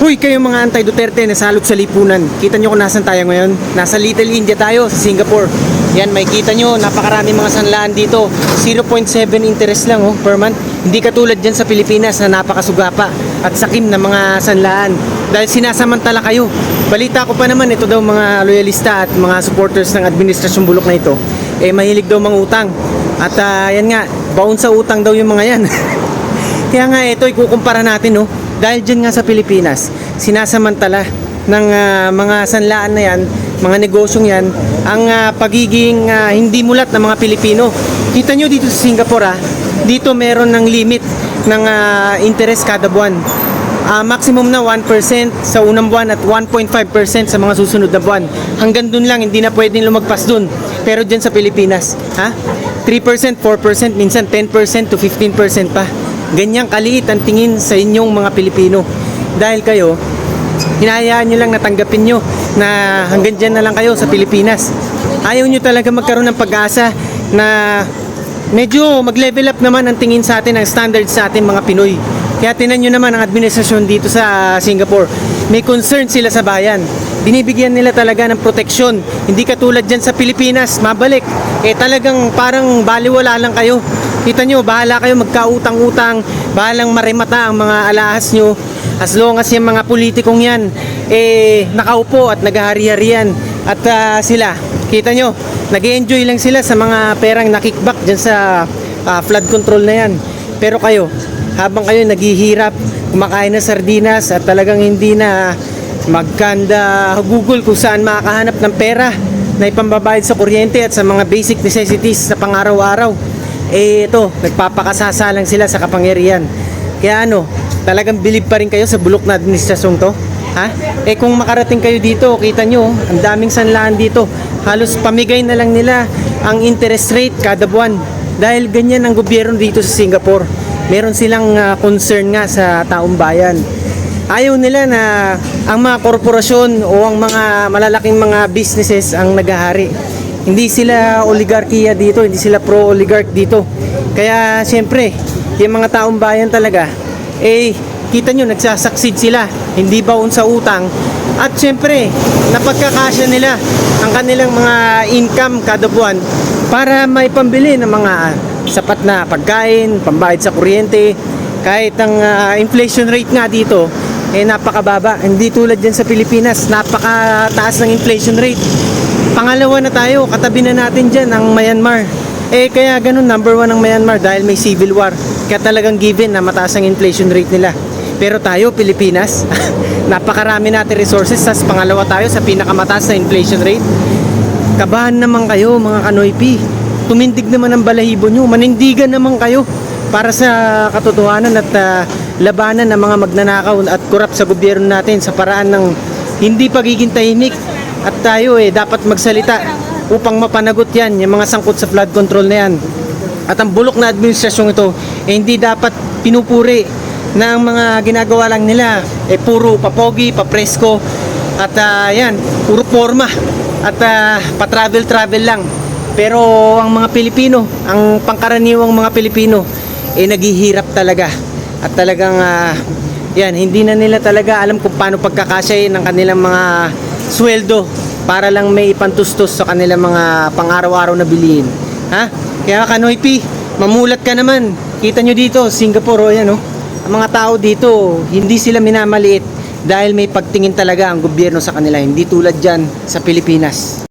Huy, kayo mga anti-Duterte na salot sa lipunan. Kita nyo kung nasan tayo ngayon? Nasa Little India tayo, sa Singapore. Yan, may kita nyo, napakarami mga sanlaan dito. 0.7 interest lang per month. Hindi katulad dyan sa Pilipinas na napakasugapa at sakim na mga sanlaan. Dahil sinasamantala kayo. Balita ko pa naman, ito daw mga loyalista at mga supporters ng administrasyong bulok na ito, mahilig daw mangutang. At yan nga, baon sa utang daw yung mga yan. Kaya nga ito, ikukumpara natin, dahil dyan nga sa Pilipinas, sinasamantala ng mga sanlaan na yan, mga negosyong yan, ang pagiging hindi mulat ng mga Pilipino. Kita nyo dito sa Singapore, dito meron ng limit ng interest kada buwan. Maximum na 1% sa unang buwan at 1.5% sa mga susunod na buwan. Hanggang dun lang, hindi na pwedeng lumagpas dun. Pero dyan sa Pilipinas, 3%, 4%, minsan 10% to 15% pa. Ganyang kaliit ang tingin sa inyong mga Pilipino. Dahil kayo, hinahayaan nyo lang natanggapin nyo na hanggang dyan na lang kayo sa Pilipinas. Ayaw nyo talaga magkaroon ng pag-asa na medyo mag-level up naman ang tingin sa atin, ang standard sa ating mga Pinoy. Kaya tinan nyo naman ang administrasyon dito sa Singapore. May concern sila sa bayan. Binibigyan nila talaga ng proteksyon. Hindi katulad dyan sa Pilipinas, mabalik. Talagang parang baliwala lang kayo. Kita nyo, bahala kayo magkautang-utang, bahalang marimata ang mga alahas nyo. As long as yung mga politikong yan, nakaupo at naghahari-harian. At sila, kita nyo, nag-enjoy lang sila sa mga perang nakickback dyan sa flood control na yan. Pero kayo, habang kayo naghihirap, kumakain na sardinas at talagang hindi na magkanda Google kung saan makakahanap ng pera na ipambabayad sa kuryente at sa mga basic necessities sa pang-araw-araw, ito, nagpapakasasa lang sila sa kapangyarihan. Kaya talagang believe pa rin kayo sa bulok na administrasyong to? Kung makarating kayo dito, kita nyo, ang daming sanlaan dito. Halos pamigay na lang nila ang interest rate kada buwan. Dahil ganyan ang gobyerno dito sa Singapore. Meron silang concern nga sa taong bayan. Ayaw nila na ang mga korporasyon o ang mga malalaking mga businesses ang naghahari. Hindi sila oligarkiya dito, hindi sila pro-oligarch dito. Kaya siyempre, yung mga taong bayan talaga, kita nyo, nagsasucceed sila. Hindi baon sa utang. At siyempre, napagkakasya nila ang kanilang mga income kada buwan para may pambili ng mga sapat na pagkain, pambayad sa kuryente. Kahit ang inflation rate nga dito, napakababa. Hindi tulad dyan sa Pilipinas, napakataas ng inflation rate. Pangalawa na tayo, katabi na natin dyan ang Myanmar. Kaya ganun, number 1 ang Myanmar dahil may civil war. Kaya talagang given na mataas ang inflation rate nila. Pero tayo, Pilipinas, napakarami natin resources, tas pangalawa tayo sa pinakamataas na inflation rate. Kabahan naman kayo mga Kanoypi. Tumindig naman ang balahibo nyo. Manindigan naman kayo para sa katotohanan at labanan ng mga magnanakaw at korap sa gobyerno natin sa paraan ng hindi pagiging tahimik. At tayo dapat magsalita upang mapanagot yan, yung mga sangkot sa flood control na yan. At ang bulok na administrasyong ito, hindi dapat pinupuri na ang mga ginagawa lang nila, puro papogi, papresko, at yan, puro forma, at pa-travel lang. Pero ang mga Pilipino, ang pangkaraniwang mga Pilipino, naghihirap talaga. At talagang, yan, hindi na nila talaga alam kung paano pagkakasyahin ng kanilang mga sweldo para lang may ipantustos sa kanilang mga pang-araw-araw na bilihin. Kaya Kanoypi, mamulat ka naman. Kita nyo dito, Singapore, ang mga tao dito, hindi sila minamaliit dahil may pagtingin talaga ang gobyerno sa kanila. Hindi tulad dyan sa Pilipinas.